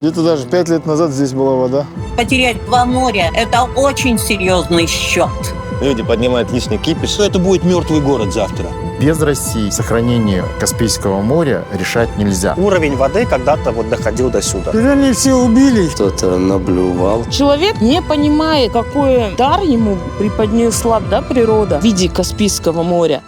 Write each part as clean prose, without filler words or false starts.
Где-то даже 5 лет назад здесь была вода. Потерять 2 моря – это очень серьезный счет. Люди поднимают лишний кипиш. Это будет мертвый город завтра. Без России сохранение Каспийского моря решать нельзя. Уровень воды когда-то доходил до сюда. Они все убили. Кто-то наблювал. Человек не понимает, какой дар ему преподнесла природа в виде Каспийского моря.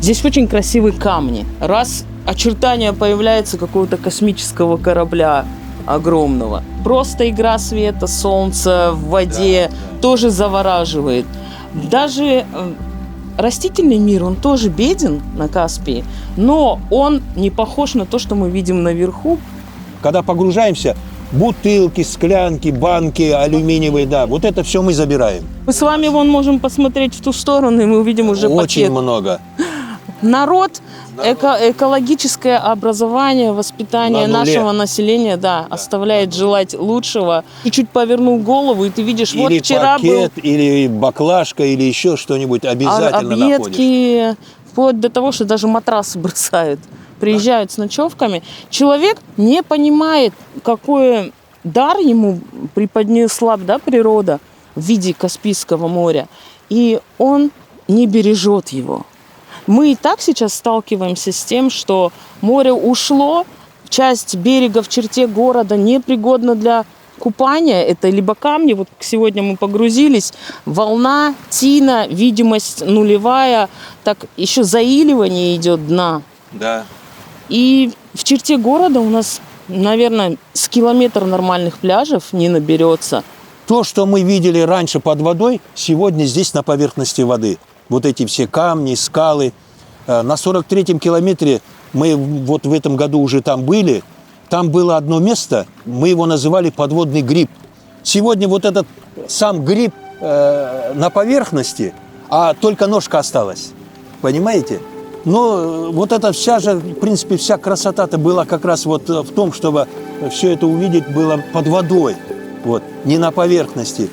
Здесь очень красивые камни. Раз очертания появляются какого-то космического корабля огромного. Просто игра света, солнца в воде тоже завораживает. Даже растительный мир, он тоже беден на Каспии, но он не похож на то, что мы видим наверху. Когда погружаемся, бутылки, склянки, банки алюминиевые, вот это все мы забираем. Мы с вами можем посмотреть в ту сторону, и мы увидим уже Очень пакет. много. Народ, экологическое образование, воспитание нашего населения, оставляет желать лучшего. Чуть-чуть повернул голову, и ты видишь, Или вчера пакет, или баклажка, или еще что-нибудь обязательно находишь. объедки, вплоть до того, что даже матрасы бросают. Приезжают с ночевками. Человек не понимает, какой дар ему преподнесла природа в виде Каспийского моря, и он не бережет его. Мы и так сейчас сталкиваемся с тем, что море ушло, часть берега в черте города непригодна для купания. Это либо камни, сегодня мы погрузились, волна, тина, видимость нулевая, так еще заиливание идет дна. Да. И в черте города у нас, наверное, с километр нормальных пляжев не наберется. То, что мы видели раньше под водой, сегодня здесь на поверхности воды. Вот эти все камни, скалы. На 43-м километре мы в этом году уже там были. Там было одно место, мы его называли подводный гриб. Сегодня этот сам гриб на поверхности, а только ножка осталась. Понимаете? Но эта вся же, в принципе, вся красота-то была как раз в том, чтобы все это увидеть было под водой, не на поверхности.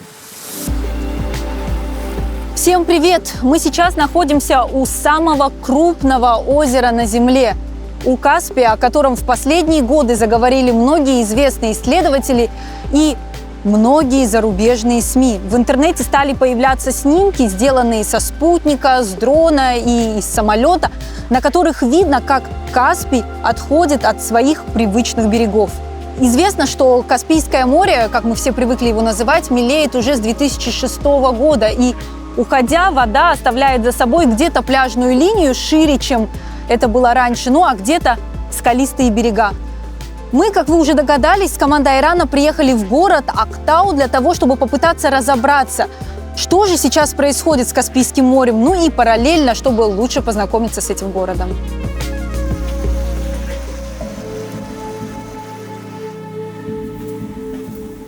Всем привет! Мы сейчас находимся у самого крупного озера на Земле, у Каспия, о котором в последние годы заговорили многие известные исследователи и многие зарубежные СМИ. В интернете стали появляться снимки, сделанные со спутника, с дрона и из самолета, на которых видно, как Каспий отходит от своих привычных берегов. Известно, что Каспийское море, как мы все привыкли его называть, мелеет уже с 2006 года, и уходя, вода оставляет за собой где-то пляжную линию шире, чем это было раньше, а где-то скалистые берега. Мы, как вы уже догадались, с командой Айрана приехали в город Актау для того, чтобы попытаться разобраться, что же сейчас происходит с Каспийским морем, и параллельно, чтобы лучше познакомиться с этим городом.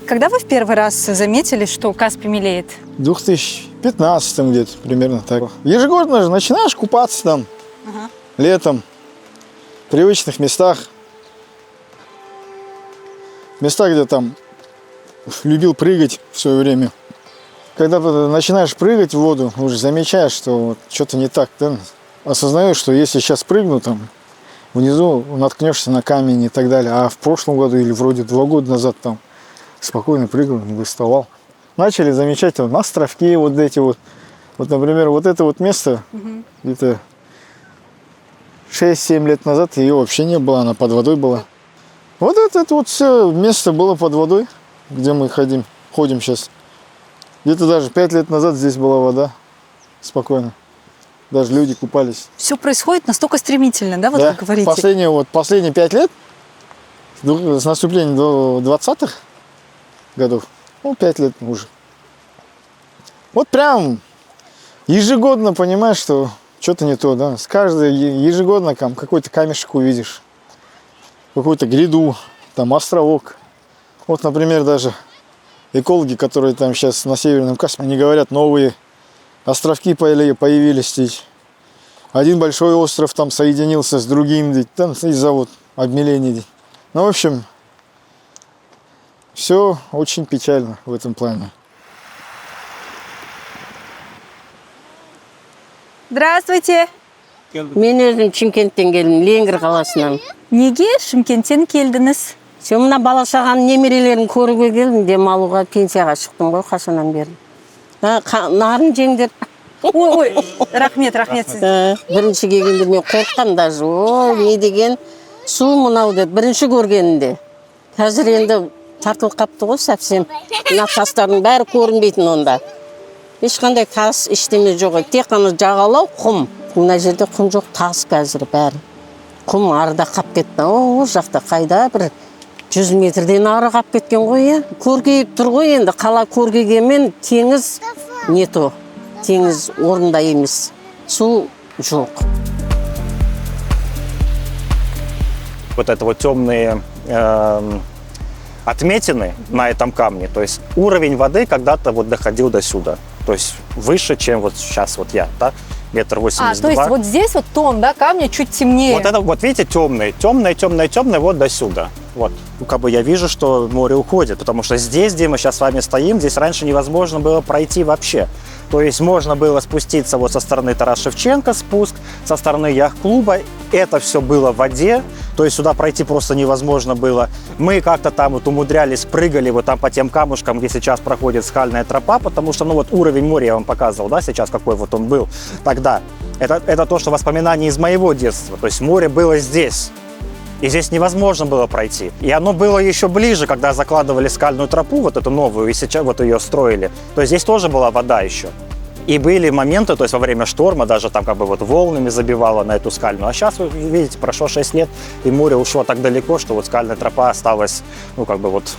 Когда вы в первый раз заметили, что Каспий мелеет? В 2015 где-то примерно так. Ежегодно же начинаешь купаться там летом в привычных местах. Места, где там любил прыгать в свое время. Когда ты начинаешь прыгать в воду, уже замечаешь, что что-то не так. Ты осознаешь, что если сейчас прыгну, внизу наткнешься на камень и так далее. А в прошлом году или вроде 2 года назад спокойно прыгал, не выставал. Начали замечать островки эти. Например, это место где-то 6-7 лет назад ее вообще не было, она под водой была. Это все место было под водой, где мы ходим сейчас. Где-то даже 5 лет назад здесь была вода, спокойно. Даже люди купались. Все происходит настолько стремительно, да, Да, как говорите? Последние 5 лет, с наступления до 20-х годов, 5 лет уже. Прям ежегодно понимаешь, что что-то не то, да. С каждой ежегодно какой-то камешек увидишь, какую-то гряду, островок. Например, даже экологи, которые там сейчас на Северном Каспии, они говорят, новые островки появились здесь. Один большой остров соединился с другим из-за обмеления. Ну, в общем, все очень печально в этом плане. Здравствуйте. Мен өзім Шымкенттен келдім, Леңгір қаласынан. Неге Шымкенттен келдіңіз? Сен мына бала шағаның немерелерін көруге келдім, демалуға, пенсияға шықтым ғой қашаннан бері. Нарын жеңдер. Ой, рахмет сізге. Бірінші келгенде мен қорққам даже. Ой, не деген су мынау деп бірінші көргенінде. Қазір енді тартылып қапты ғой совсем. Мына тастардың бәрі көрінбейтін онда. Ешқандай тас ештеме жоқ. Тек қана жағалау құм. Мына жерде құм жоқ, тас қазір бәрі. Құм арыда қап кетті. О, жақта қайда бір 100 метрден ары қап кеткен ғой. Көркейіп тұр ғой енді. Қала көркейгенмен теңіз не то. Теңіз орында емес. Су жоқ. Вот это вот темные отметины на этом камне, то есть уровень воды когда-то вот доходил до сюда, то есть выше, чем вот сейчас вот я, да, 1,82 метра. То есть вот здесь вот тон, да, камня чуть темнее. Вот это вот, видите, темное, вот до сюда. Вот, ну, как бы я вижу, что море уходит, потому что здесь, где мы сейчас с вами стоим, здесь раньше невозможно было пройти вообще. То есть можно было спуститься вот со стороны Тараса Шевченко, спуск, со стороны яхт-клуба. Это все было в воде, то есть сюда пройти просто невозможно было. Мы как-то там вот умудрялись, прыгали вот там по тем камушкам, где сейчас проходит скальная тропа, потому что, ну вот уровень моря я вам показывал, да, сейчас какой вот он был тогда. Это то, что воспоминания из моего детства, то есть море было здесь. И здесь невозможно было пройти. И оно было еще ближе, когда закладывали скальную тропу, вот эту новую, и сейчас вот ее строили. То есть здесь тоже была вода еще. И были моменты, то есть во время шторма даже там как бы вот волнами забивало на эту скальную. А сейчас, вы видите, прошло 6 лет, и море ушло так далеко, что вот скальная тропа осталась, ну как бы вот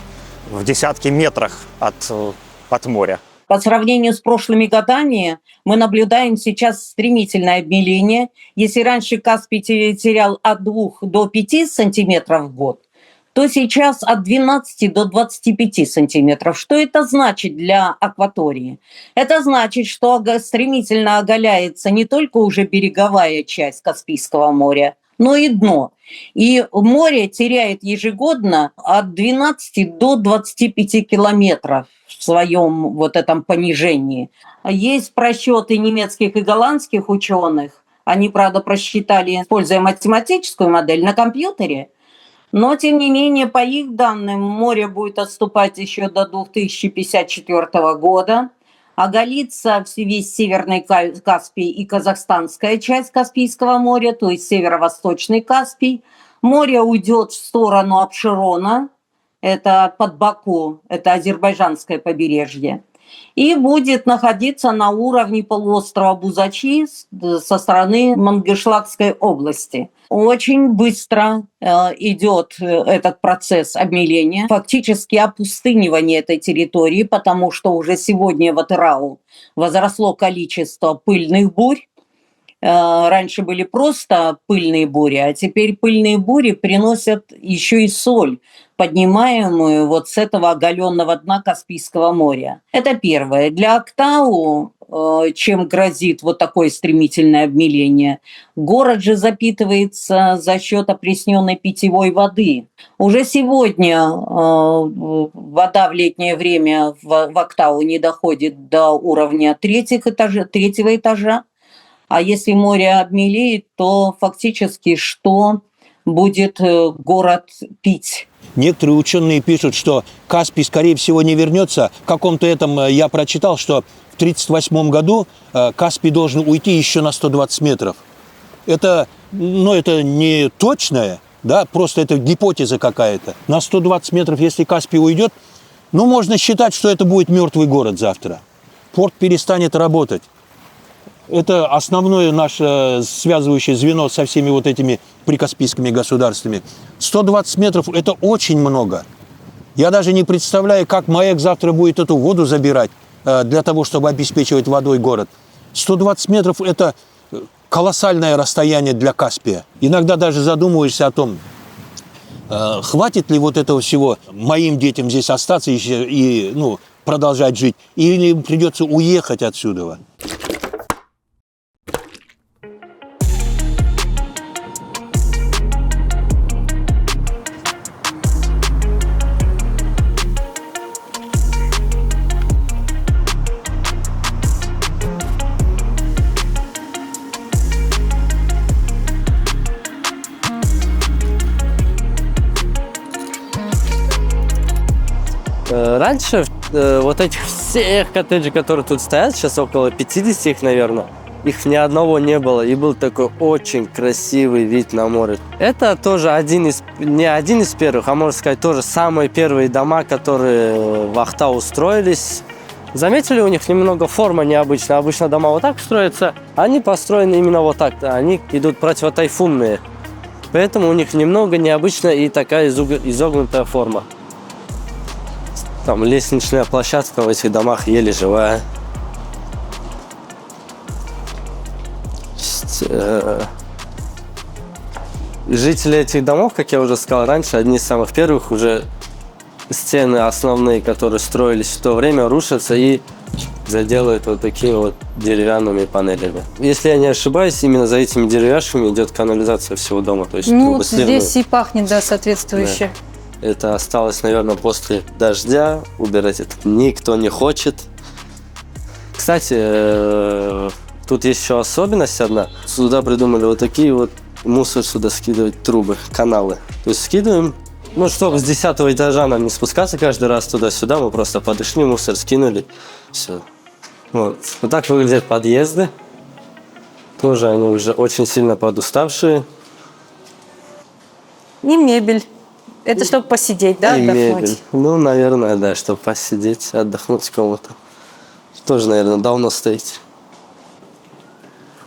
в десятки метрах от моря. По сравнению с прошлыми годами мы наблюдаем сейчас стремительное обмеление. Если раньше Каспий терял от 2 до 5 сантиметров в год, то сейчас от 12 до 25 сантиметров. Что это значит для акватории? Это значит, что стремительно оголяется не только уже береговая часть Каспийского моря, но и дно. И море теряет ежегодно от 12 до 25 километров в своем вот этом понижении. Есть просчеты немецких и голландских ученых. Они, правда, просчитали, используя математическую модель на компьютере. Но, тем не менее, по их данным, море будет отступать еще до 2054 года. Оголится весь Северный Каспий и казахстанская часть Каспийского моря, то есть северо-восточный Каспий. Море уйдет в сторону Абшерона, это под Баку, это азербайджанское побережье, и будет находиться на уровне полуострова Бузачи со стороны Мангышлакской области. Очень быстро идет этот процесс обмеления, фактически опустынивание этой территории, потому что уже сегодня в Атырау возросло количество пыльных бурь. Раньше были просто пыльные бури, а теперь пыльные бури приносят еще и соль, поднимаемую вот с этого оголенного дна Каспийского моря. Это первое. Для Актау, чем грозит вот такое стремительное обмеление, город же запитывается за счет опресненной питьевой воды. Уже сегодня вода в летнее время в Актау не доходит до уровня третьего этажа. А если море обмелеет, то фактически что будет город пить? Некоторые ученые пишут, что Каспий, скорее всего, не вернется. В каком-то этом я прочитал, что в 1938 году Каспий должен уйти еще на 120 метров. Это не точное, да, просто это гипотеза какая-то. На 120 метров, если Каспий уйдет, можно считать, что это будет мертвый город завтра. Порт перестанет работать. Это основное наше связывающее звено со всеми вот этими прикаспийскими государствами. 120 метров – это очень много. Я даже не представляю, как МАЭК завтра будет эту воду забирать для того, чтобы обеспечивать водой город. 120 метров – это колоссальное расстояние для Каспия. Иногда даже задумываешься о том, хватит ли вот этого всего моим детям здесь остаться и продолжать жить, или им придется уехать отсюда. Раньше вот этих всех коттеджей, которые тут стоят, сейчас около 50 их, наверное, их ни одного не было, и был такой очень красивый вид на море. Это тоже не один из первых, а можно сказать, тоже самые первые дома, которые в Актау строились. Заметили, у них немного форма необычная. Обычно дома вот так строятся, они построены именно вот так. Они идут противотайфунные. Поэтому у них немного необычная и такая изогнутая форма. Там лестничная площадка в этих домах еле живая. Жители этих домов, как я уже сказал раньше, одни из самых первых, уже стены основные, которые строились в то время, рушатся и заделают вот такими вот деревянными панелями. Если я не ошибаюсь, именно за этими деревяшками идет канализация всего дома. То есть Ну, вот здесь и пахнет, да, соответствующе. Да. Это осталось, наверное, после дождя. Убирать это никто не хочет. Кстати, тут есть еще особенность одна. Сюда придумали вот такие вот мусор сюда скидывать, трубы, каналы. То есть скидываем, ну, чтобы с 10-го этажа нам не спускаться каждый раз туда-сюда, мы просто подошли, мусор скинули, все. Вот так выглядят подъезды. Тоже они уже очень сильно подуставшие. И мебель. Это чтобы посидеть, да, И отдохнуть? мебель. Ну, наверное, да, чтобы посидеть, отдохнуть кому-то. Тоже, наверное, давно стоит.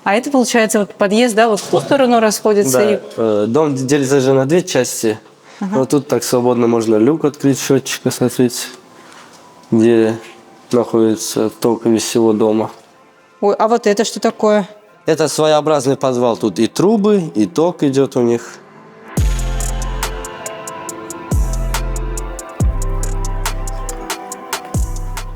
А это, получается, вот подъезд, да, вот в ту сторону расходится. Да, дом делится же на две части. Но тут так свободно можно люк открыть, счетчика смотреть, где находится ток всего дома. Ой, а вот это что такое? Это своеобразный подвал. Тут и трубы, и ток идет у них.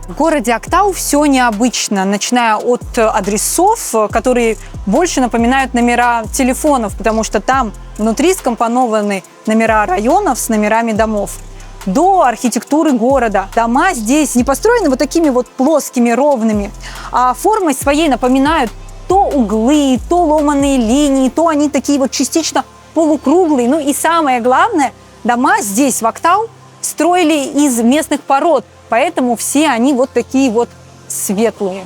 В городе Актау все необычно, начиная от адресов, которые больше напоминают номера телефонов, потому что там внутри скомпонованы номера районов с номерами домов, до архитектуры города. Дома здесь не построены вот такими вот плоскими, ровными, а формой своей напоминают то углы, то ломаные линии, то они такие вот частично полукруглые. Ну и самое главное, дома здесь, в Актау, строили из местных пород, поэтому все они вот такие вот светлые.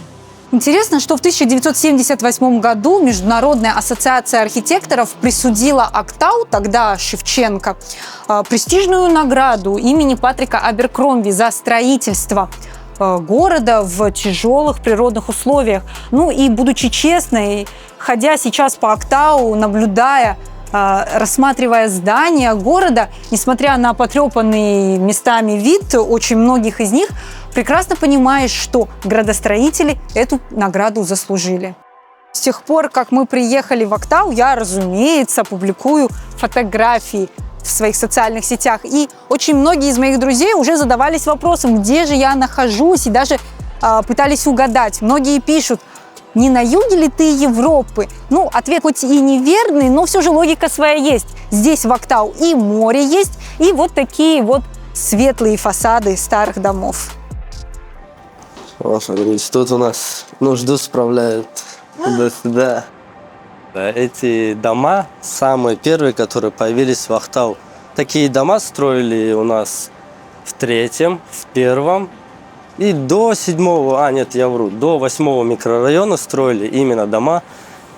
Интересно, что в 1978 году Международная ассоциация архитекторов присудила Актау, тогда Шевченко, престижную награду имени Патрика Аберкромби за строительство города в тяжелых природных условиях. Ну и, будучи честной, ходя сейчас по Актау, наблюдая, рассматривая здания города, несмотря на потрепанный местами вид очень многих из них, прекрасно понимаешь, что градостроители эту награду заслужили. С тех пор, как мы приехали в Актау, я, разумеется, публикую фотографии в своих социальных сетях. И очень многие из моих друзей уже задавались вопросом, где же я нахожусь, и даже пытались угадать. Многие пишут: не на юге ли ты Европы? Ну, ответ хоть и неверный, но все же логика своя есть. Здесь в Актау и море есть, и вот такие вот светлые фасады старых домов. Вот, смотрите, тут у нас нужду справляют туда-сюда. Да, эти дома самые первые, которые появились в Актау. Такие дома строили у нас в 3-м, в 1-м и до 7-го, до 8-го микрорайона строили именно дома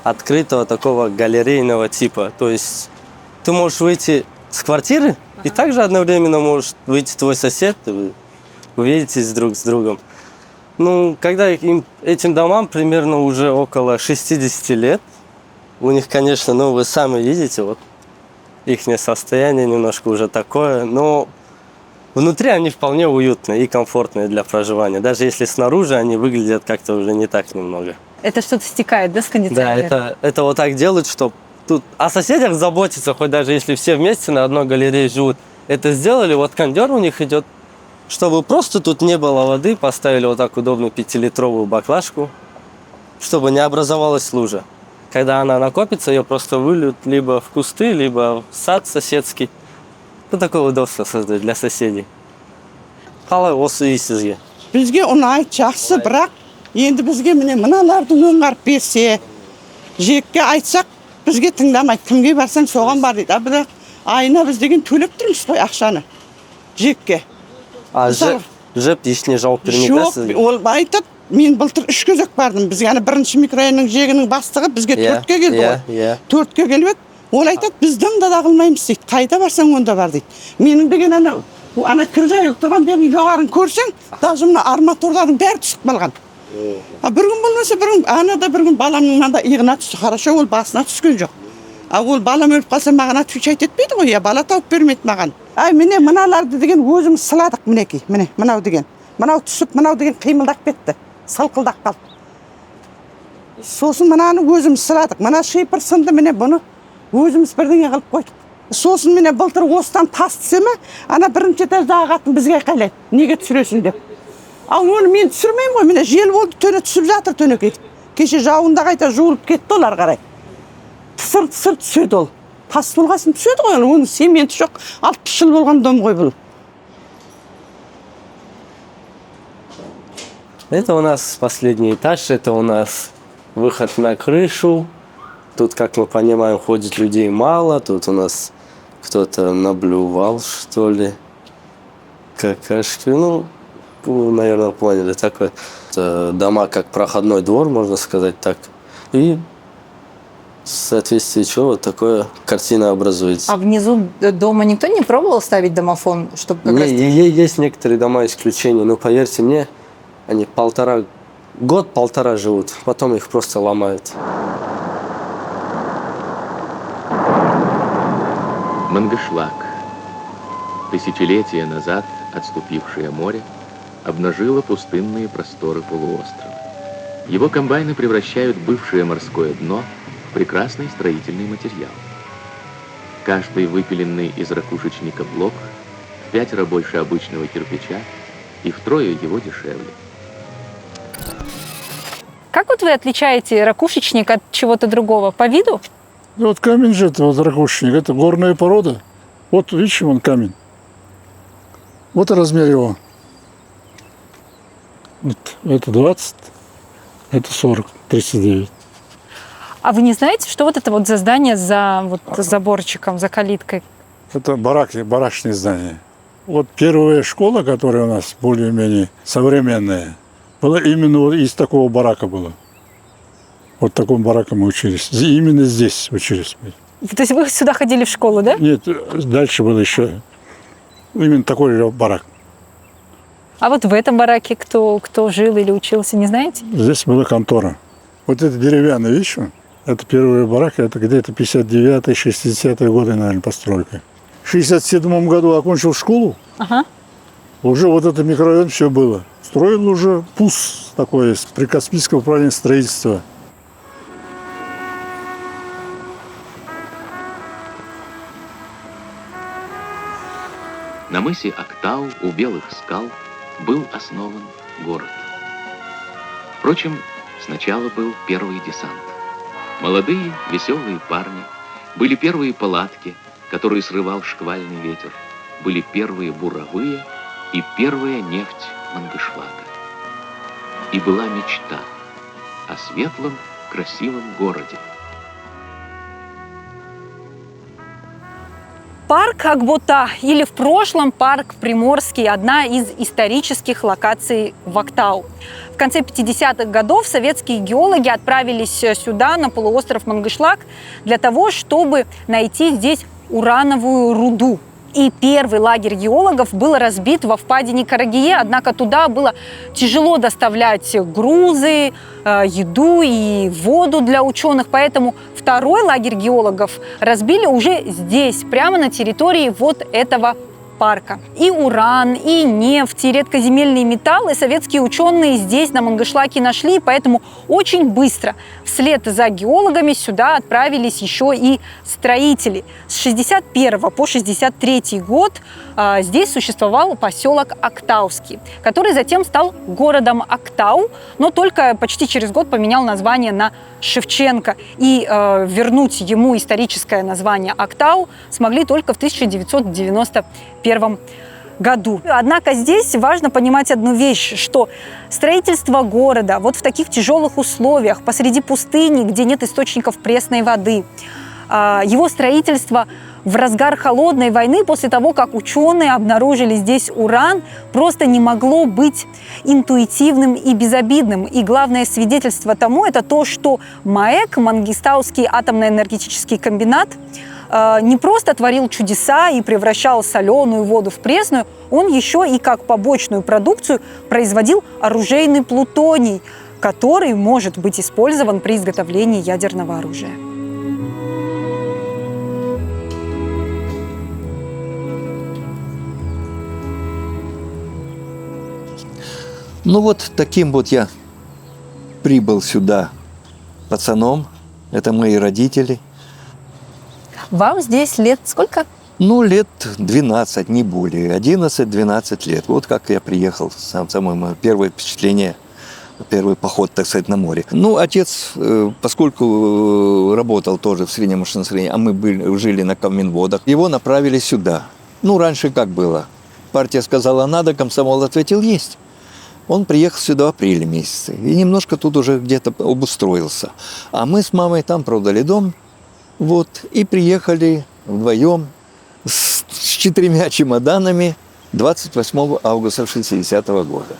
открытого такого галерейного типа. То есть ты можешь выйти с квартиры, и также одновременно может выйти твой сосед, и вы увидитесь друг с другом. Ну, когда этим домам примерно уже около 60 лет, у них, конечно, ну, вы сами видите, вот их состояние немножко уже такое, но внутри они вполне уютные и комфортные для проживания. Даже если снаружи они выглядят как-то уже не так немного. Это что-то стекает, да, с кондиционера? Да, это вот так делают, что тут о соседях заботиться, хоть даже если все вместе на одной галерее живут. Это сделали, вот кондер у них идет, чтобы просто тут не было воды, поставили вот так удобную 5-литровую баклажку, чтобы не образовалась лужа. Когда она накопится, ее просто выльют либо в кусты, либо в сад соседский. Ну, такое удобство создать для соседей. Қалай осы үй сізге? Бізге ұнайды, жақсы, бірақ енді бізге міне мыналардың өңғарып берсе, жекке айтсақ, бізге тыңдамайды. Кімге барсаң соған бар дейді. Бірақ айына біз деген төлеп тұрмыз ғой ақшаны жекке. А жеп ешіне жауап бермейді сізге? Жоқ, ол айтады, мен былтыр 3 кезек бардым. Бізге ана бірінші микрорайонның жегінің бастығы бізге 4-ке келді ғой. 4-ке келіп еді. Ол айтады, біздің да қылмаймыз дейді. Қайда барсаң онда бар дейді. Менің деген ана кіржайық тұрған деген жоғарын көрсең, даже мына арматуралардың бәрі түсіп қалған. Бір күн болмаса бір күн, анада бір күн баламның мында иығына түсті. Хорошо, ол басына түскен жоқ. Ол балам өліп қалса маған отвечать етпейді ғой, я бала тауып бермейді маған. Міне мыналарды деген өзіміз сыладық, мінекей, міне мынау деген. Мынау түсіп, мынау деген қимылдап кетті. Сылқылдап қалды. Сосын мынаны өзіміз сыладық. Мына шипыр сынды, міне бұны өзіміз бірдеңе қылып қойдық. Сосын міне былтыр осыдан тас түсе ме, ана бірінші этаждағы қатын бізге қайлайды. Неге түсіресің деп. Ал оны мен түсірмеймін ғой, міне жел болды, төне түсіп жатыр төнекей. Кеше жауында қайта жуылып кетті олар қарай. Тысыр түседі ол. Тас болғасын түседі ғой, оның сементі жоқ, 60 жыл болған дом ғой бұл. Это у нас последний этаж, это у нас выход на крышу. Тут, как мы понимаем, ходит людей мало. Тут у нас кто-то наблювал, что ли, какашки. Ну, вы, наверное, поняли. Такое. Это дома как проходной двор, можно сказать так. И в соответствии чего вот такая картина образуется. А внизу дома никто не пробовал ставить домофон, чтобы как раз... Есть некоторые дома исключения, но поверьте мне, они год-полтора живут, потом их просто ломают. Мангышлак. Тысячелетия назад отступившее море обнажило пустынные просторы полуострова. Его комбайны превращают бывшее морское дно в прекрасный строительный материал. Каждый выпиленный из ракушечника блок в 5 больше обычного кирпича и втрое его дешевле. Как вот вы отличаете ракушечник от чего-то другого? По виду? Вот камень же, это вот ракушечник, это горная порода. Вот видите, вон камень. Вот размер его. Вот, это 20, это 40, 39. А вы не знаете, что вот это вот за здание за вот заборчиком, за калиткой? Это барачные здания. Вот первая школа, которая у нас более-менее современная, была именно вот из такого барака была. Вот в таком бараке мы учились. Именно здесь учились. То есть вы сюда ходили в школу, да? Нет, дальше был еще именно такой же барак. А вот в этом бараке кто жил или учился, не знаете? Здесь была контора. Вот это деревянная, видишь, это первый барак, это где-то 59-е, 60-е годы, наверное, постройка. В 67 году окончил школу. Ага. Уже вот это микрорайон все было. Строил уже ПУС такой, при Каспийском управлении строительства. На мысе Актау у Белых скал был основан город. Впрочем, сначала был первый десант. Молодые, веселые парни, были первые палатки, которые срывал шквальный ветер, были первые буровые и первая нефть Мангышлака. И была мечта о светлом, красивом городе. Парк Акбота, или в прошлом парк Приморский, одна из исторических локаций в Актау. В конце 50-х годов советские геологи отправились сюда, на полуостров Мангышлак, для того, чтобы найти здесь урановую руду. И первый лагерь геологов был разбит во впадине Карагие, однако туда было тяжело доставлять грузы, еду и воду для ученых, поэтому второй лагерь геологов разбили уже здесь, прямо на территории вот этого парка. И уран, и нефть, и редкоземельные металлы советские ученые здесь, на Мангышлаке, нашли, поэтому очень быстро вслед за геологами сюда отправились еще и строители. С 61 по 63 год здесь существовал поселок Актауский, который затем стал городом Актау, но только почти через год поменял название на Шевченко. И вернуть ему историческое название Актау смогли только в 1991 году. Однако здесь важно понимать одну вещь, что строительство города вот в таких тяжелых условиях, посреди пустыни, где нет источников пресной воды, его строительство в разгар холодной войны, после того, как ученые обнаружили здесь уран, просто не могло быть интуитивным и безобидным. И главное свидетельство тому – это то, что МАЭК, Мангистауский атомно-энергетический комбинат, не просто творил чудеса и превращал соленую воду в пресную, он еще и как побочную продукцию производил оружейный плутоний, который может быть использован при изготовлении ядерного оружия. Ну вот таким вот я прибыл сюда пацаном. Это мои родители. Вам здесь лет сколько? Ну, лет 12, не более. 11-12 лет. Вот как я приехал. Самое мое первое впечатление, первый поход, так сказать, на море. Ну, отец, поскольку работал тоже в среднем машиностроении, а мы жили на Комминводах, его направили сюда. Ну, раньше как было? Партия сказала «надо», комсомол ответил «есть». Он приехал сюда в апреле месяце и немножко тут уже где-то обустроился. А мы с мамой там продали дом, вот, и приехали вдвоем с 4 чемоданами 28 августа 1960 года.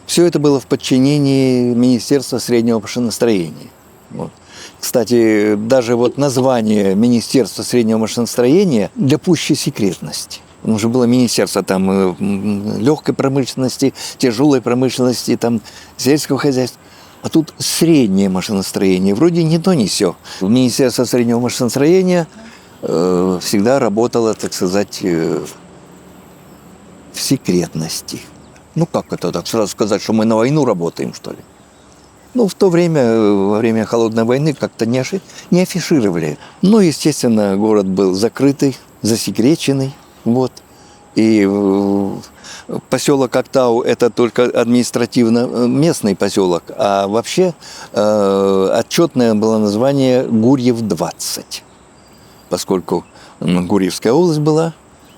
Все это было в подчинении Министерства среднего машиностроения. Вот. Кстати, даже вот название Министерства среднего машиностроения для пущей секретности. Потому что было министерство там легкой промышленности, тяжелой промышленности, там сельского хозяйства. А тут среднее машиностроение. Вроде ни то, ни сё. Министерство среднего машиностроения всегда работало, так сказать, в секретности. Ну как это так сразу сказать, что мы на войну работаем, что ли? Ну, в то время, во время Холодной войны, как-то не афишировали. Ну, естественно, город был закрытый, засекреченный. Вот. И поселок Актау – это только административно местный поселок, а вообще отчетное было название Гурьев-20, поскольку Гурьевская область была.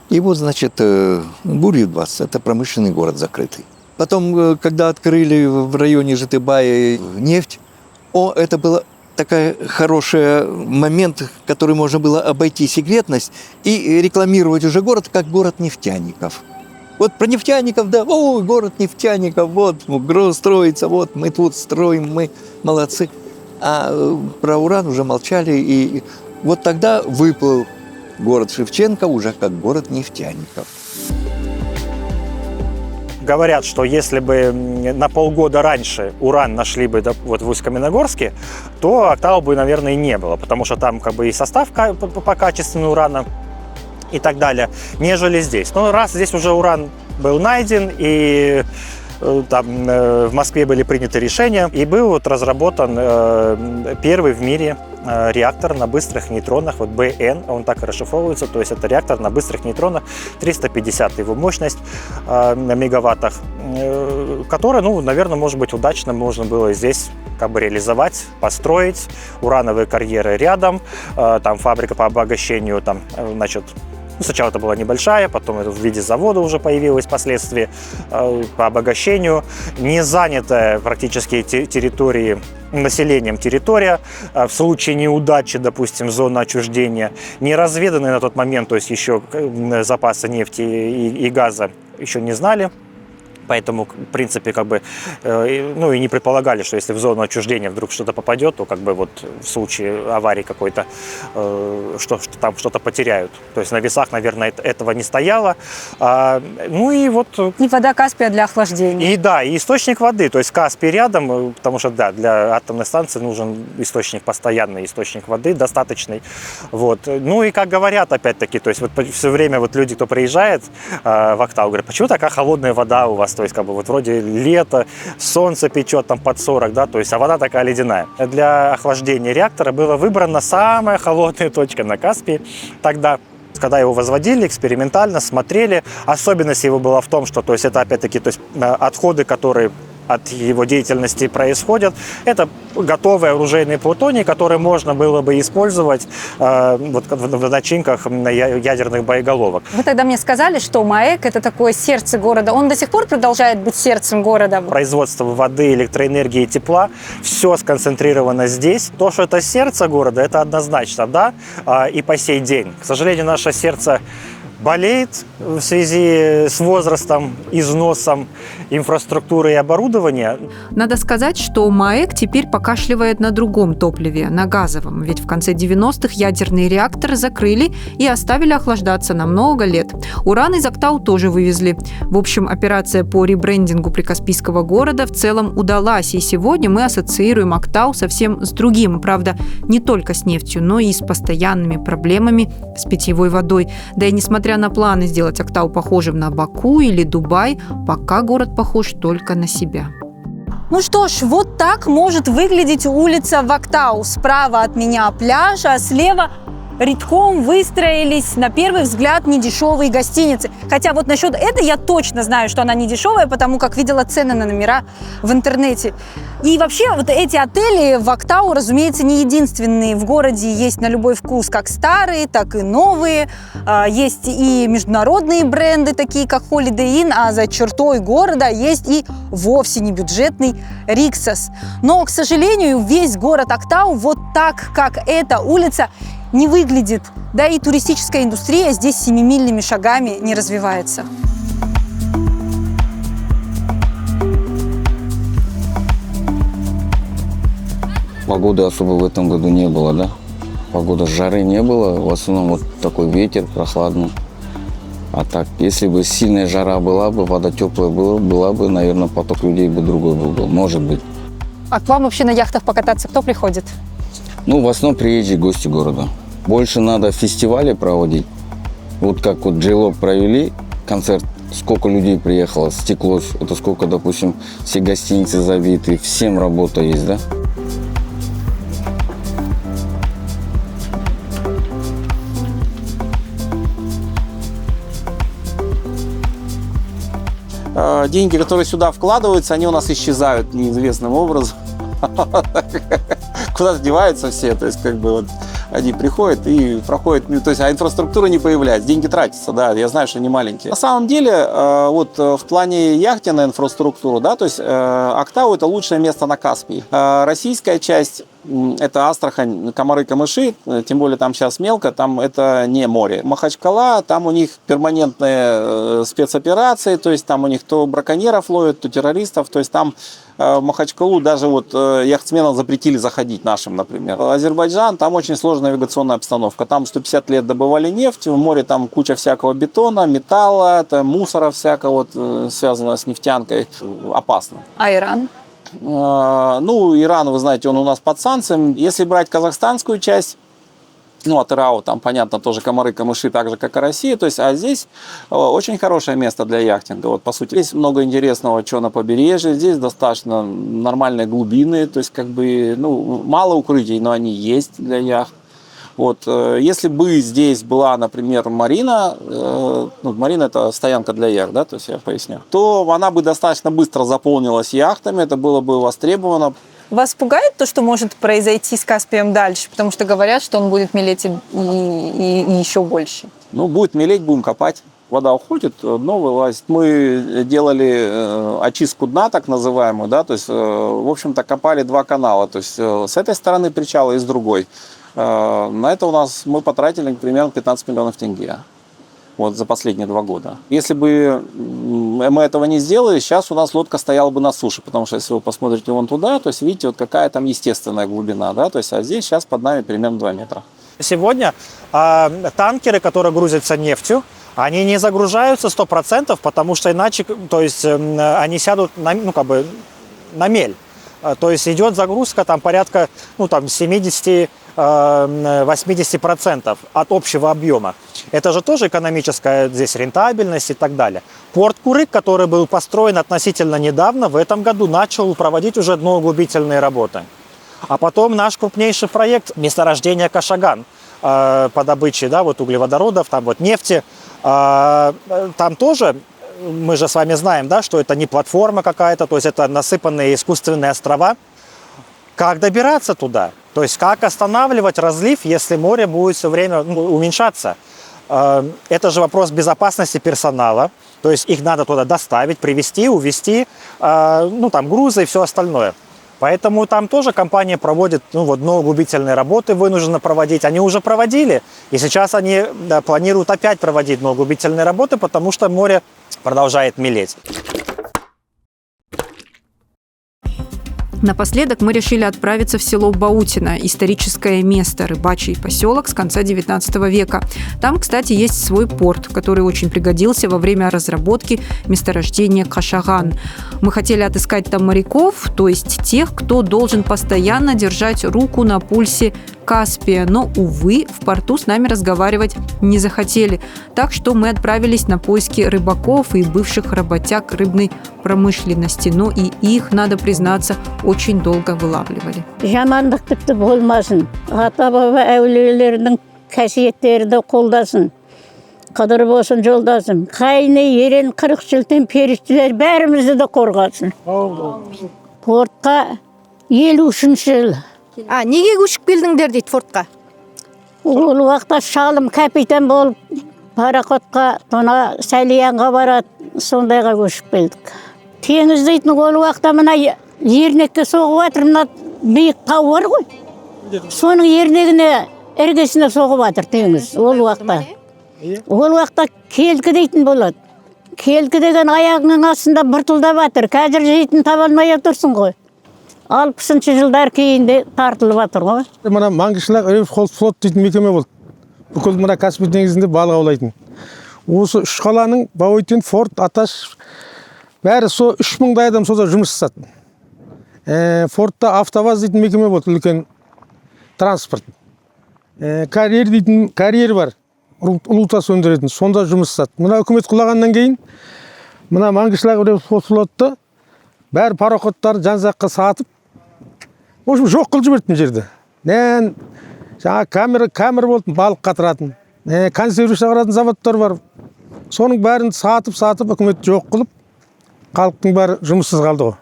И вот, значит, Гурьев-20 – это промышленный город закрытый. Потом, когда открыли в районе Житыбая нефть, это было такой хороший момент, который можно было обойти секретность и рекламировать уже город как город нефтяников. Вот про нефтяников, да, город нефтяников, вот, строится, вот, мы тут строим, мы молодцы. А про уран уже молчали, и вот тогда выплыл город Шевченко уже как город нефтяников. Говорят, что если бы на полгода раньше уран нашли бы вот в Усть-Каменогорске, то Актау бы, наверное, и не было, потому что там как бы и состав по качественному урана и так далее, нежели здесь. Но раз здесь уже уран был найден, и там в Москве были приняты решения, и был вот разработан первый в мире реактор на быстрых нейтронах, вот БН, он так и расшифровывается, то есть это реактор на быстрых нейтронах, 350 его мощность на мегаваттах, который, ну, наверное, может быть, удачно можно было здесь как бы реализовать, построить, урановые карьеры рядом, там фабрика по обогащению, там, значит, сначала это была небольшая, потом это в виде завода уже появилось впоследствии по обогащению. Не занятая практически территории, населением территория, в случае неудачи, допустим, зона отчуждения, не разведанные на тот момент, то есть еще запасы нефти и газа еще не знали. Поэтому, в принципе, как бы, ну и не предполагали, что если в зону отчуждения вдруг что-то попадет, то как бы вот в случае аварии какой-то, что там что-то потеряют. То есть на весах, наверное, этого не стояло. Ну и вот... И вода Каспия для охлаждения. И да, и источник воды. То есть Каспий рядом, потому что, да, для атомной станции нужен источник, постоянный источник воды, достаточный. Вот. Ну и как говорят, опять-таки, то есть вот все время вот люди, кто приезжает в Актау, говорят, почему такая холодная вода у вас? То есть, как бы, вот вроде лето, солнце печет там под 40, да, то есть, а вода такая ледяная. Для охлаждения реактора была выбрана самая холодная точка на Каспии тогда. Когда его возводили экспериментально, смотрели, особенность его была в том, что, то есть, это опять-таки, то есть, отходы, которые от его деятельности происходят. Это готовый оружейный плутоний, который можно было бы использовать вот, в начинках ядерных боеголовок. Вы тогда мне сказали, что МАЭК – это такое сердце города. Он до сих пор продолжает быть сердцем города? Производство воды, электроэнергии, тепла – все сконцентрировано здесь. То, что это сердце города, это однозначно, да, и по сей день. К сожалению, наше сердце болеет в связи с возрастом, износом инфраструктуры и оборудования. Надо сказать, что МАЭК теперь покашливает на другом топливе, на газовом, ведь в конце 90-х ядерные реакторы закрыли и оставили охлаждаться на много лет. Уран из Актау тоже вывезли. В общем, операция по ребрендингу прикаспийского города в целом удалась, и сегодня мы ассоциируем Актау совсем с другим, правда, не только с нефтью, но и с постоянными проблемами с питьевой водой. Да и несмотря на планы сделать Актау похожим на Баку или Дубай, пока город похож только на себя. Ну что ж, вот так может выглядеть улица в Актау. Справа от меня пляж, а слева рядком выстроились, на первый взгляд, недешевые гостиницы. Хотя вот насчет этой я точно знаю, что она не дешевая, потому как видела цены на номера в интернете. И вообще вот эти отели в Актау, разумеется, не единственные. В городе есть на любой вкус как старые, так и новые. Есть и международные бренды, такие как Holiday Inn, а за чертой города есть и вовсе не бюджетный Риксос. Но, к сожалению, весь город Актау вот так, как эта улица, не выглядит. Да и туристическая индустрия здесь семимильными шагами не развивается. Погоды особо в этом году не было, да? Погода, жары не было, в основном вот такой ветер прохладный. А так, если бы сильная жара была бы, вода теплая была бы, наверное, поток людей бы другой был, может быть. А к вам вообще на яхтах покататься кто приходит? Ну, в основном приезжие гости города. Больше надо фестивали проводить. Вот как вот Джейлок провели концерт, сколько людей приехало, стеклось, это сколько, допустим, все гостиницы забиты, всем работа есть, да? Деньги, которые сюда вкладываются, они у нас исчезают неизвестным образом. Куда-то деваются все, то есть как бы вот они приходят и проходят, то есть, а инфраструктура не появляется, деньги тратятся, да, я знаю, что они маленькие. На самом деле, вот в плане яхтенной инфраструктуры, да, то есть Актау – это лучшее место на Каспии. Российская часть – это Астрахань, Комары, Камыши, тем более там сейчас мелко, там это не море. Махачкала, там у них перманентные спецоперации, то есть там у них то браконьеров ловят, то террористов, то есть там в Махачкалу даже вот яхтсменам запретили заходить нашим, например. Азербайджан, там очень сложная навигационная обстановка. Там 150 лет добывали нефть, в море там куча всякого бетона, металла, там мусора всякого, вот, связанного с нефтянкой. Опасно. А Иран? Ну, Иран, вы знаете, он у нас под санкциями. Если брать казахстанскую часть, ну, Атырау, там, понятно, тоже Комары, Камыши, так же, как и Россия. То есть, а здесь очень хорошее место для яхтинга. Вот, по сути, здесь много интересного, что на побережье. Здесь достаточно нормальные глубины. То есть, как бы, ну, мало укрытий, но они есть для яхт. Вот, если бы здесь была, например, марина, ну, марина – это стоянка для яхт, да, то есть я поясню, то она бы достаточно быстро заполнилась яхтами, это было бы востребовано. Вас пугает то, что может произойти с Каспием дальше? Потому что говорят, что он будет мелеть и еще больше. Ну, будет мелеть, будем копать. Вода уходит, дно вылазит. Мы делали очистку дна, так называемую, да, то есть, в общем-то, копали два канала, то есть с этой стороны причала и с другой. На это у нас мы потратили примерно 15 миллионов тенге вот, за последние 2 года. Если бы мы этого не сделали, сейчас у нас лодка стояла бы на суше, потому что если вы посмотрите вон туда, то есть видите, вот какая там естественная глубина, да, то есть, а здесь сейчас под нами примерно 2 метра. Сегодня танкеры, которые грузятся нефтью, они не загружаются 100%, потому что иначе, то есть, они сядут на, ну, как бы, на мель. То есть идет загрузка там порядка, ну, там 70-80% от общего объема. Это же тоже экономическая здесь рентабельность и так далее. Порт Курык, который был построен относительно недавно, в этом году начал проводить уже дноуглубительные работы. А потом наш крупнейший проект месторождение Кашаган по добыче, да, вот углеводородов, там вот нефти. Там тоже мы же с вами знаем, да, что это не платформа какая-то, то есть это насыпанные искусственные острова. Как добираться туда? То есть как останавливать разлив, если море будет все время уменьшаться? Это же вопрос безопасности персонала. То есть их надо туда доставить, привезти, увезти, там грузы и все остальное. Поэтому там тоже компания проводит дноуглубительные работы, вынуждена проводить. Они уже проводили, и сейчас они планируют опять проводить дноуглубительные работы, потому что море продолжает мелеть. Напоследок мы решили отправиться в село Баутино, историческое место, рыбачий поселок с конца 19 века. Там, кстати, есть свой порт, который очень пригодился во время разработки месторождения Кашаган. Мы хотели отыскать там моряков, то есть тех, кто должен постоянно держать руку на пульсе Каспия, но, увы, в порту с нами разговаривать не захотели. Так что мы отправились на поиски рыбаков и бывших работяг рыбной промышленности. Но и их, надо признаться, очень долго вылавливали. Жамандық тіпті болмасын. Ата-баба әулиелерінің қасиеттері де қолдасын. Қадір болсын жолдасын. Қайны, ерен, 40 жылтын періштелер бәрімізді де қорғасын. Портқа 53 жыл. Неге көшіп келдіңдер дейді фортқа? Ол уақытта шалым капитан болып пароходқа, тона Сәлиянға барады, сондайға көшіп келдік. Теңіз дейтін ол уақытта мына ернекке соғып жатыр, мына биік тау бар ғой. Соның ернегіне іргесіне соғып жатыр теңіз ол уақытта. Ол уақытта келкі дейтін болады. Келкі деген аяғының астында бұртылдап жатыр. Қазір жейтін таба алмай отырсың ғой. 60-шы жылдар кейінде тартылып жатыр ғой. Мына Маңғышлақ флот дейтін мекеме болды. Бүкіл мына Каспий теңізінде балық аулайтын. Осы үш қаланың Баутин, Форт, Аташ бәрі со 3000 адам сода жұмыс жасады. Фортта Автоваз дейтін мекеме болды, үлкен транспорт. Карьер дейтін карьер бар, ұлутас өндіретін, сонда жұмыс жасады. Мына үкімет құлағаннан кейін мына Маңғышлақ флотты бәрі пароходтар жан-жаққа сатып, в общем, жоқ қылып жіберді жерді. Жаңа камера болды, балық қатыратын. Консерві шығаратын заводтар бар. Соның бәрін сатып, үкімет жоқ қылып, халықтың бәрі жұмыссыз қалды ғой.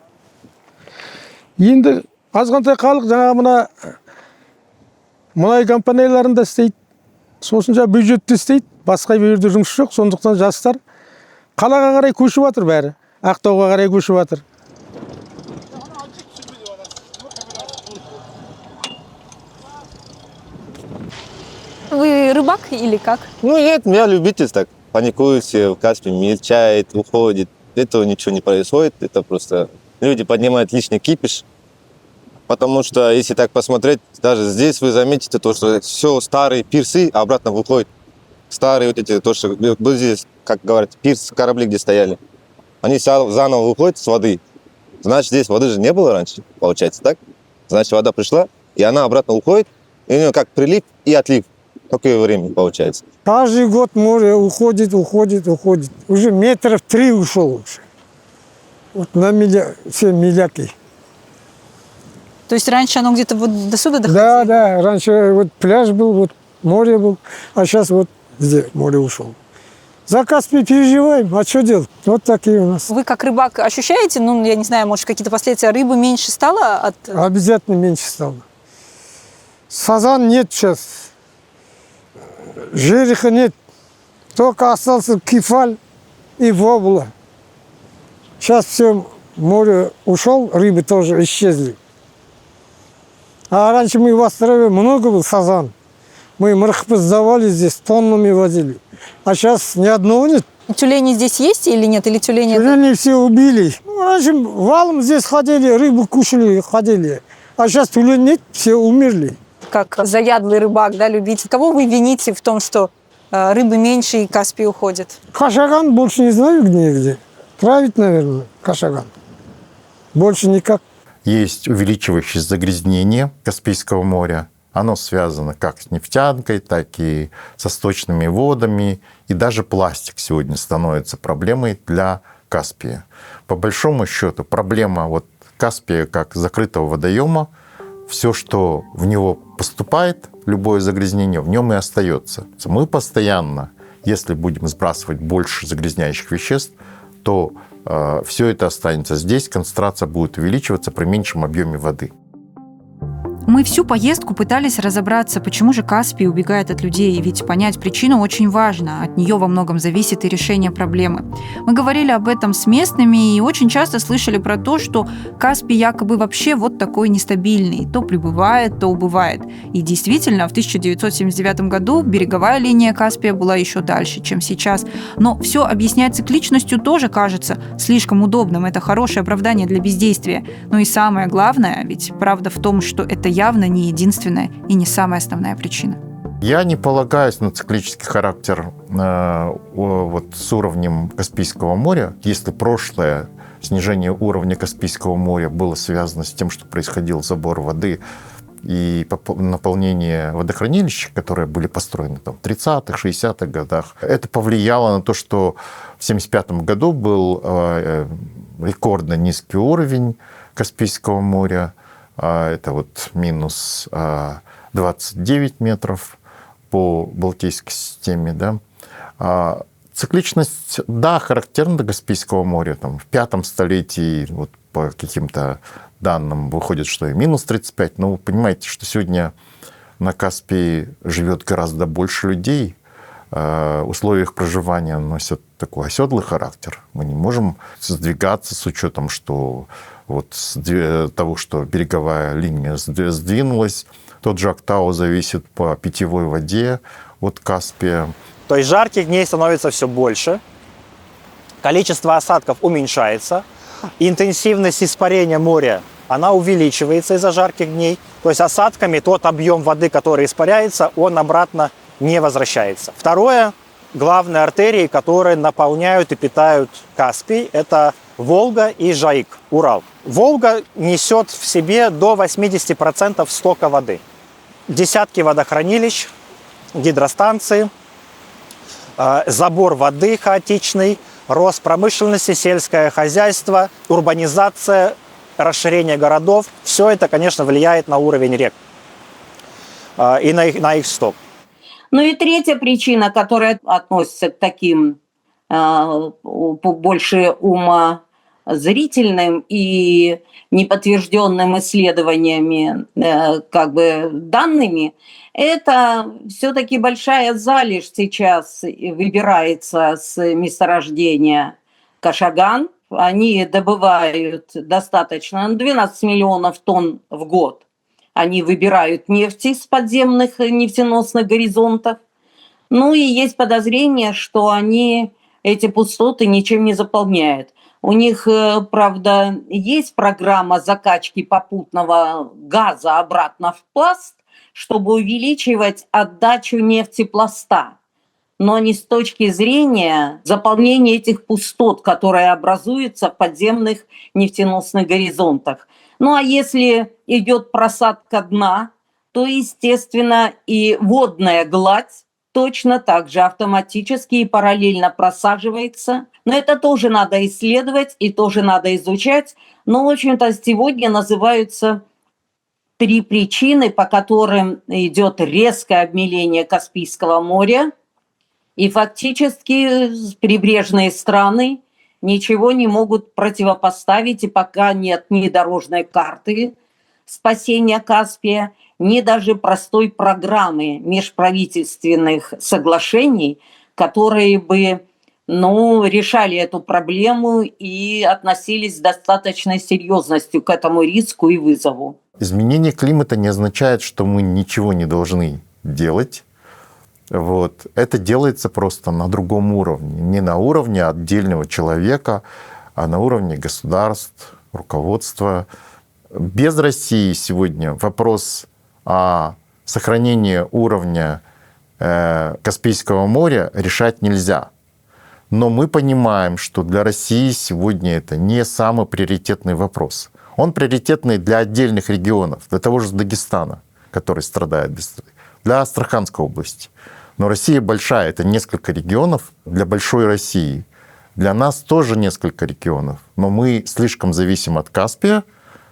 Енді азғантай халық жаңа мына мұнай компанияларында істейді. Сосын жаңа бюджетте істейді, басқа жерде жұмыс жоқ. Сондықтан жастар қалаға қарай көшіп жатыр бәрі. Ақтауға қарай көшіп жатыр. Вы рыбак или как? Нет, я любитель так. Паникуют все, в Каспий мельчает, уходит. Этого ничего не происходит. Это просто люди поднимают лишний кипиш. Потому что, если так посмотреть, даже здесь вы заметите, то, что все старые пирсы обратно выходят. Старые вот эти, то, что был здесь, как говорят, пирс, корабли, где стояли. Они заново выходят с воды. Значит, здесь воды же не было раньше, получается, так? Значит, вода пришла, и она обратно уходит. И у нее как прилив и отлив. Такое время получается. Каждый год море уходит. Уже метров 3 ушел уже. Вот на все миляки. То есть раньше оно где-то вот до сюда доходило? Да, раньше вот пляж был, вот море был, а сейчас вот где море ушел. За Каспий переживаем, а что делать? Вот такие у нас. Вы как рыбак ощущаете, я не знаю, может какие-то последствия, рыбы меньше стало от... Обязательно меньше стало. Сазан нет сейчас. Жереха нет. Только остался кефаль и вобла. Сейчас все море ушел, рыбы тоже исчезли. А раньше мы в острове много был сазан. Мы мрахпы сдавали здесь, тоннами возили. А сейчас ни одного нет. Тюлени здесь есть или нет? Или тюлени... Тюлени все убили. Раньше валом здесь ходили, рыбу кушали, ходили. А сейчас тюлень нет, все умерли. Как заядлый рыбак, да, любитель. Кого вы вините в том, что рыбы меньше и Каспий уходит? Кашаган больше не знаю где. Править, наверное, Кашаган. Больше никак. Есть увеличивающееся загрязнение Каспийского моря. Оно связано как с нефтянкой, так и со сточными водами. И даже пластик сегодня становится проблемой для Каспия. По большому счету, проблема Каспия как закрытого водоема, все, что в него поступает, любое загрязнение, в нем и остается. Мы постоянно, если будем сбрасывать больше загрязняющих веществ, то все это останется здесь, концентрация будет увеличиваться при меньшем объеме воды. Мы всю поездку пытались разобраться, почему же Каспий убегает от людей, ведь понять причину очень важно, от нее во многом зависит и решение проблемы. Мы говорили об этом с местными и очень часто слышали про то, что Каспий якобы вообще вот такой нестабильный, то прибывает, то убывает. И действительно, в 1979 году береговая линия Каспия была еще дальше, чем сейчас. Но все объяснять цикличностью тоже кажется слишком удобным, это хорошее оправдание для бездействия. Ну и самое главное, ведь правда в том, что это явно не единственная и не самая основная причина. Я не полагаюсь на циклический характер вот с уровнем Каспийского моря. Если прошлое снижение уровня Каспийского моря было связано с тем, что происходил забор воды и наполнение водохранилищ, которые были построены там, в 30-х, 60-х годах, это повлияло на то, что в 1975 году был рекордно низкий уровень Каспийского моря. Это вот минус 29 метров по Балтийской системе. Да. Цикличность, да, характерна для Каспийского моря. Там, в 5 столетии вот, по каким-то данным выходит, что и минус 35. Но вы понимаете, что сегодня на Каспии живет гораздо больше людей. Условия их проживания носят такой оседлый характер. Мы не можем сдвигаться с учетом, что вот с того, что береговая линия сдвинулась. Тот же Актау зависит по питьевой воде от Каспия. То есть жарких дней становится все больше, количество осадков уменьшается, интенсивность испарения моря, она увеличивается из-за жарких дней. То есть осадками тот объем воды, который испаряется, он обратно не возвращается. Второе, главные артерии, которые наполняют и питают Каспий, это Волга и Жайык, Урал. Волга несет в себе до 80% стока воды. Десятки водохранилищ, гидростанции, забор воды хаотичный, рост промышленности, сельское хозяйство, урбанизация, расширение городов. Все это, конечно, влияет на уровень рек и на их сток. Ну и третья причина, которая относится к таким больше умозрительным и неподтвержденным исследованиями данными, это все-таки большая залежь сейчас выбирается с месторождения Кашаган. Они добывают достаточно 12 миллионов тонн в год. Они выбирают нефть из подземных нефтеносных горизонтов. Ну и есть подозрение, что они эти пустоты ничем не заполняют. У них, правда, есть программа закачки попутного газа обратно в пласт, чтобы увеличивать отдачу нефтепласта. Но не с точки зрения заполнения этих пустот, которые образуются в подземных нефтеносных горизонтах. Ну а если идет просадка дна, то, естественно, и водная гладь точно так же автоматически и параллельно просаживается. Но это тоже надо исследовать и тоже надо изучать. Но, в общем-то, сегодня называются 3 причины, по которым идет резкое обмеление Каспийского моря. И фактически прибрежные страны ничего не могут противопоставить, и пока нет ни дорожной карты спасения Каспия, ни даже простой программы межправительственных соглашений, которые бы решали эту проблему и относились с достаточной серьезностью к этому риску и вызову. Изменение климата не означает, что мы ничего не должны делать. Вот. Это делается просто на другом уровне. Не на уровне отдельного человека, а на уровне государств, руководства. Без России сегодня вопрос о сохранении уровня Каспийского моря решать нельзя. Но мы понимаем, что для России сегодня это не самый приоритетный вопрос. Он приоритетный для отдельных регионов, для того же Дагестана, который страдает быстро, для Астраханской области. Но Россия большая, это несколько регионов для большой России. Для нас тоже несколько регионов, но мы слишком зависим от Каспия,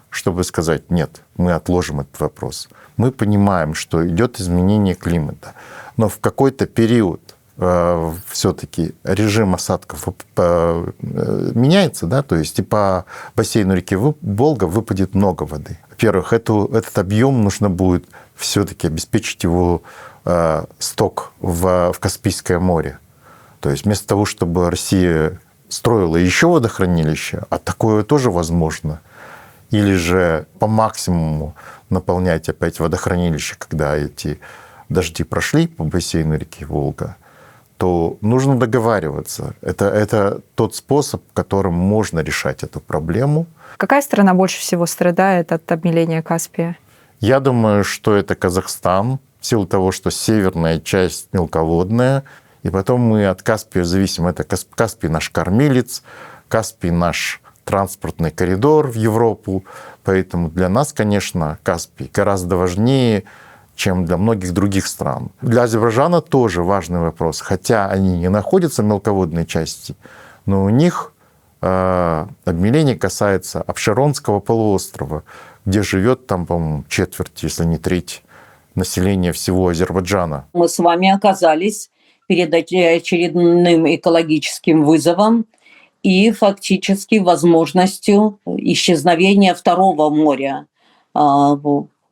чтобы сказать, нет, мы отложим этот вопрос. Мы понимаем, что идет изменение климата, но в какой-то период все-таки режим осадков меняется, да, то есть и по бассейну реки Волга выпадет много воды. Во-первых, этот объем нужно будет все-таки обеспечить его сток в Каспийское море. То есть вместо того, чтобы Россия строила еще водохранилище, а такое тоже возможно, или же по максимуму наполнять опять водохранилище, когда эти дожди прошли по бассейну реки Волга, то нужно договариваться. Это тот способ, которым можно решать эту проблему. Какая страна больше всего страдает от обмеления Каспия? Я думаю, что это Казахстан, в силу того, что северная часть мелководная, и потом мы от Каспия зависим. Это Каспий наш кормилец, Каспий наш транспортный коридор в Европу. Поэтому для нас, конечно, Каспий гораздо важнее, чем для многих других стран. Для Азербайджана тоже важный вопрос. Хотя они не находятся в мелководной части, но у них обмеление касается Абшеронского полуострова, где живет там, по-моему, четверть, если не треть населения всего Азербайджана. Мы с вами оказались перед очередным экологическим вызовом и фактически возможностью исчезновения второго моря,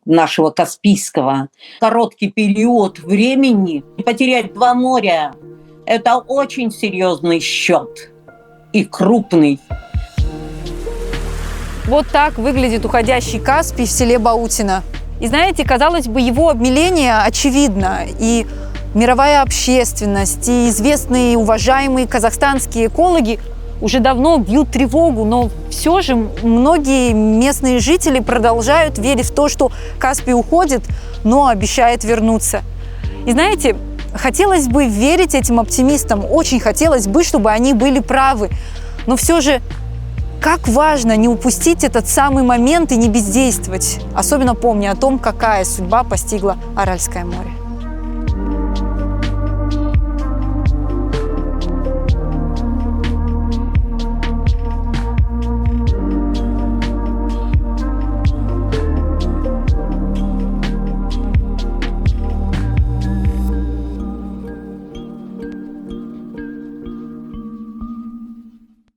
нашего Каспийского. Короткий период времени потерять два моря – это очень серьезный счет и крупный. Вот так выглядит уходящий Каспий в селе Баутино. И знаете, казалось бы, его обмеление очевидно. И мировая общественность, и известные и уважаемые казахстанские экологи уже давно бьют тревогу, но все же многие местные жители продолжают верить в то, что Каспий уходит, но обещает вернуться. И знаете, хотелось бы верить этим оптимистам, очень хотелось бы, чтобы они были правы, но все же как важно не упустить этот самый момент и не бездействовать, особенно помня о том, какая судьба постигла Аральское море.